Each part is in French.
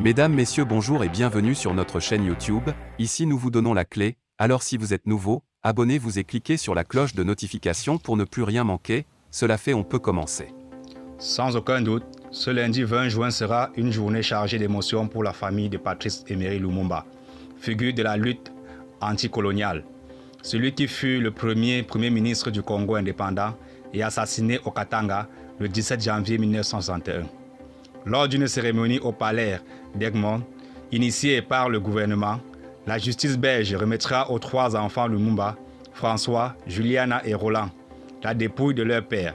Mesdames, Messieurs, bonjour et bienvenue sur notre chaîne YouTube. Ici nous vous donnons la clé, alors si vous êtes nouveau, abonnez-vous et cliquez sur la cloche de notification pour ne plus rien manquer. Cela fait, on peut commencer. Sans aucun doute, ce lundi 20 juin sera une journée chargée d'émotions pour la famille de Patrice Emery Lumumba, figure de la lutte anticoloniale. Celui qui fut le premier ministre du Congo indépendant et assassiné au Katanga le 17 janvier 1961. Lors d'une cérémonie au palais d'Egmont, initiée par le gouvernement, la justice belge remettra aux trois enfants Lumumba, François, Juliana et Roland, la dépouille de leur père.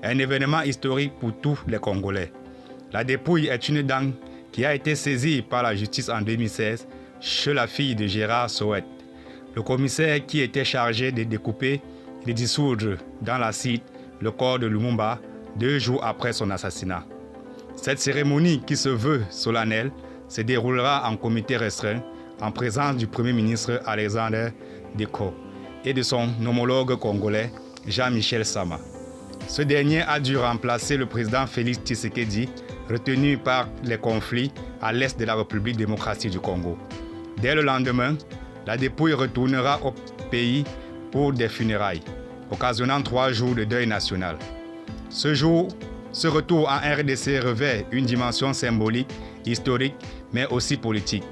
Un événement historique pour tous les Congolais. La dépouille est une dent qui a été saisie par la justice en 2016 chez la fille de Gérard Soët, le commissaire qui était chargé de découper et de dissoudre dans l'acide le corps de Lumumba 2 jours après son assassinat. Cette cérémonie, qui se veut solennelle, se déroulera en comité restreint en présence du Premier ministre Alexander Deko et de son homologue congolais Jean-Michel Sama. Ce dernier a dû remplacer le président Félix Tshisekedi, retenu par les conflits à l'est de la République démocratique du Congo. Dès le lendemain, la dépouille retournera au pays pour des funérailles, occasionnant 3 jours de deuil national. Ce retour en RDC revêt une dimension symbolique, historique, mais aussi politique.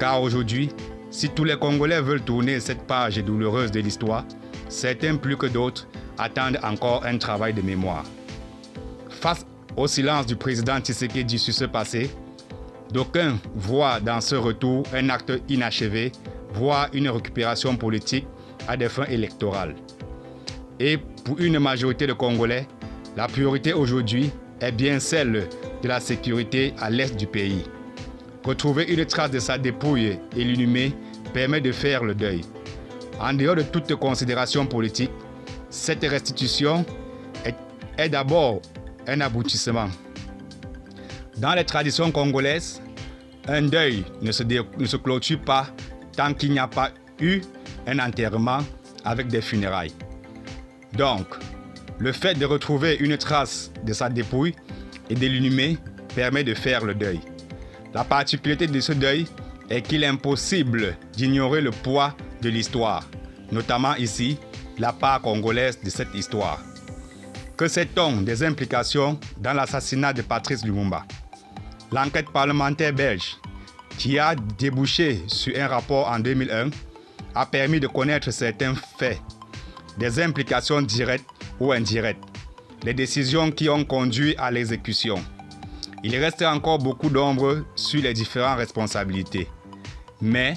Car aujourd'hui, si tous les Congolais veulent tourner cette page douloureuse de l'histoire, certains plus que d'autres attendent encore un travail de mémoire. Face au silence du président Tshisekedi sur ce passé, d'aucuns voient dans ce retour un acte inachevé, voire une récupération politique à des fins électorales. Et pour une majorité de Congolais, la priorité aujourd'hui est bien celle de la sécurité à l'est du pays. Retrouver une trace de sa dépouille et l'inhumer permet de faire le deuil. En dehors de toute considération politique, cette restitution est d'abord un aboutissement. Dans les traditions congolaises, un deuil ne se clôture pas tant qu'il n'y a pas eu un enterrement avec des funérailles. Donc, le fait de retrouver une trace de sa dépouille et de l'inhumer permet de faire le deuil. La particularité de ce deuil est qu'il est impossible d'ignorer le poids de l'histoire, notamment ici, la part congolaise de cette histoire. Que sait-on des implications dans l'assassinat de Patrice Lumumba? L'enquête parlementaire belge, qui a débouché sur un rapport en 2001, a permis de connaître certains faits, des implications directes ou indirectes, les décisions qui ont conduit à l'exécution. Il reste encore beaucoup d'ombre sur les différentes responsabilités. Mais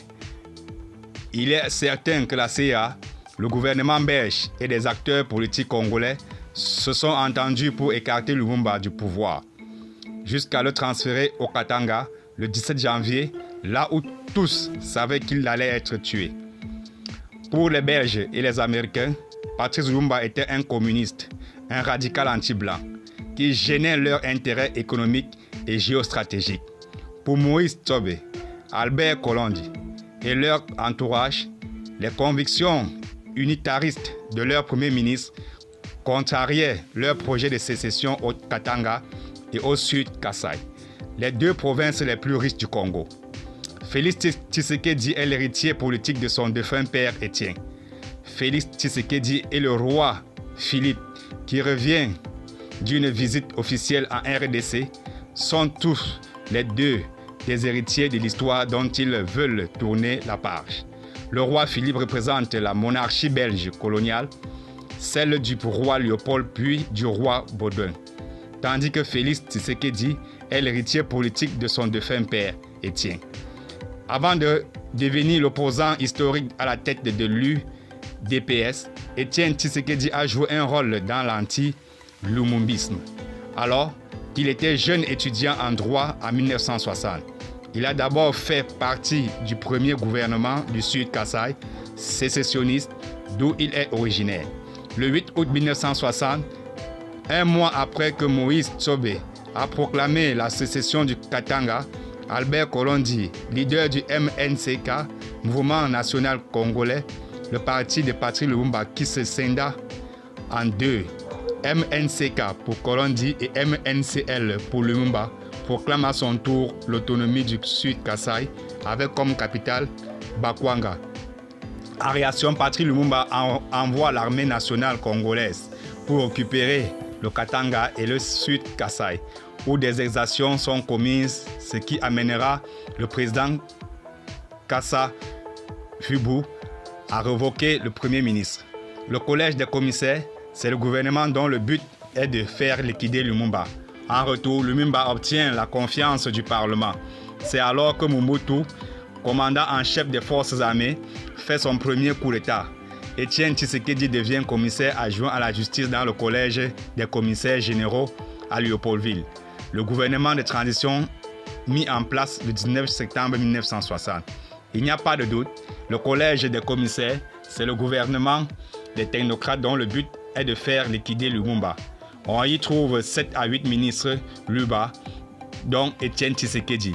il est certain que la CIA, le gouvernement belge et des acteurs politiques congolais se sont entendus pour écarter Lumumba du pouvoir, jusqu'à le transférer au Katanga le 17 janvier, là où tous savaient qu'il allait être tué. Pour les Belges et les Américains, Patrice Lumumba était un communiste, un radical anti-blanc, qui gênait leurs intérêts économiques et géostratégiques. Pour Moïse Tshombe, Albert Kolondi et leur entourage, les convictions unitaristes de leur Premier ministre contrariaient leur projet de sécession au Katanga et au sud Kasaï, les 2 provinces les plus riches du Congo. Félix Tshisekedi est l'héritier politique de son défunt père Étienne. Félix Tshisekedi et le roi Philippe, qui revient d'une visite officielle en RDC, sont tous les 2 des héritiers de l'histoire dont ils veulent tourner la page. Le roi Philippe représente la monarchie belge coloniale, celle du roi Léopold puis du roi Baudouin, tandis que Félix Tshisekedi est l'héritier politique de son défunt père Étienne. Avant de devenir l'opposant historique à la tête de l'UDPS, Étienne Tshisekedi a joué un rôle dans l'anti-lumumbisme. Alors qu'il était jeune étudiant en droit en 1960, il a d'abord fait partie du premier gouvernement du Sud Kasaï, sécessionniste, d'où il est originaire. Le 8 août 1960, un mois après que Moïse Tshombe a proclamé la sécession du Katanga, Albert Kolondi, leader du MNCK, Mouvement national congolais, le parti de Patrice Lumumba qui se scinda en 2, MNCK pour Kolondi et MNCL pour Lumumba, proclame à son tour l'autonomie du Sud Kasaï avec comme capitale Bakwanga. En réaction, Patrice Lumumba envoie l'armée nationale congolaise pour récupérer le Katanga et le Sud Kasaï, où des exactions sont commises, ce qui amènera le président Kassa Fubu à révoquer le Premier ministre. Le collège des commissaires, c'est le gouvernement dont le but est de faire liquider Lumumba. En retour, Lumumba obtient la confiance du Parlement. C'est alors que Mobutu, commandant en chef des forces armées, fait son premier coup d'État. Étienne Tshisekedi devient commissaire adjoint à la justice dans le collège des commissaires généraux à Léopoldville. Le gouvernement de transition mis en place le 19 septembre 1960. Il n'y a pas de doute, le collège des commissaires, c'est le gouvernement des technocrates dont le but est de faire liquider Lumumba. On y trouve 7 à 8 ministres Luba, dont Étienne Tshisekedi.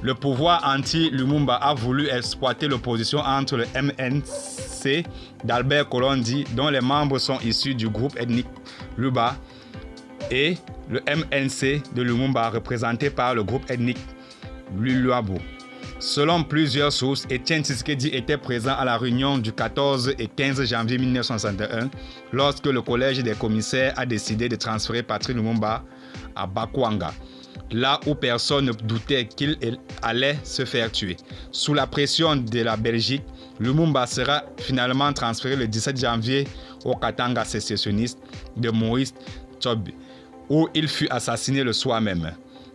Le pouvoir anti-Lumumba a voulu exploiter l'opposition entre le MNC d'Albert Kolondi, dont les membres sont issus du groupe ethnique Luba, et le MNC de Lumumba, représenté par le groupe ethnique Luluabo. Selon plusieurs sources, Étienne Tshisekedi était présent à la réunion du 14 et 15 janvier 1961, lorsque le collège des commissaires a décidé de transférer Patrice Lumumba à Bakwanga, là où personne ne doutait qu'il allait se faire tuer. Sous la pression de la Belgique, Lumumba sera finalement transféré le 17 janvier au Katanga sécessionniste de Maurice Tshombe, où il fut assassiné le soir même.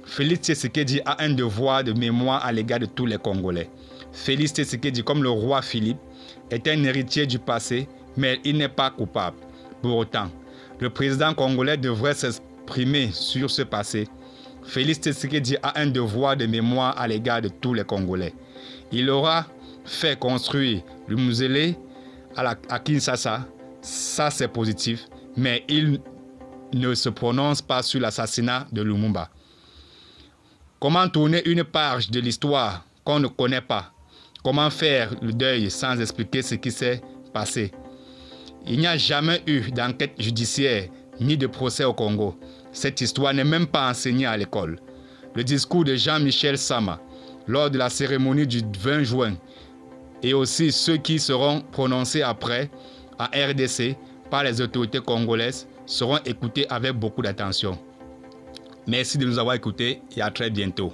Félix Tshisekedi a un devoir de mémoire à l'égard de tous les Congolais. Félix Tshisekedi, comme le roi Philippe, est un héritier du passé, mais il n'est pas coupable. Pour autant, le président congolais devrait s'exprimer sur ce passé. Félix Tshisekedi a un devoir de mémoire à l'égard de tous les Congolais. Il aura fait construire le mausolée à Kinshasa, ça c'est positif, mais il ne se prononce pas sur l'assassinat de Lumumba. Comment tourner une page de l'histoire qu'on ne connaît pas? Comment faire le deuil sans expliquer ce qui s'est passé? Il n'y a jamais eu d'enquête judiciaire ni de procès au Congo. Cette histoire n'est même pas enseignée à l'école. Le discours de Jean-Michel Sama lors de la cérémonie du 20 juin et aussi ceux qui seront prononcés après à RDC par les autorités congolaises seront écoutés avec beaucoup d'attention. Merci de nous avoir écoutés et à très bientôt.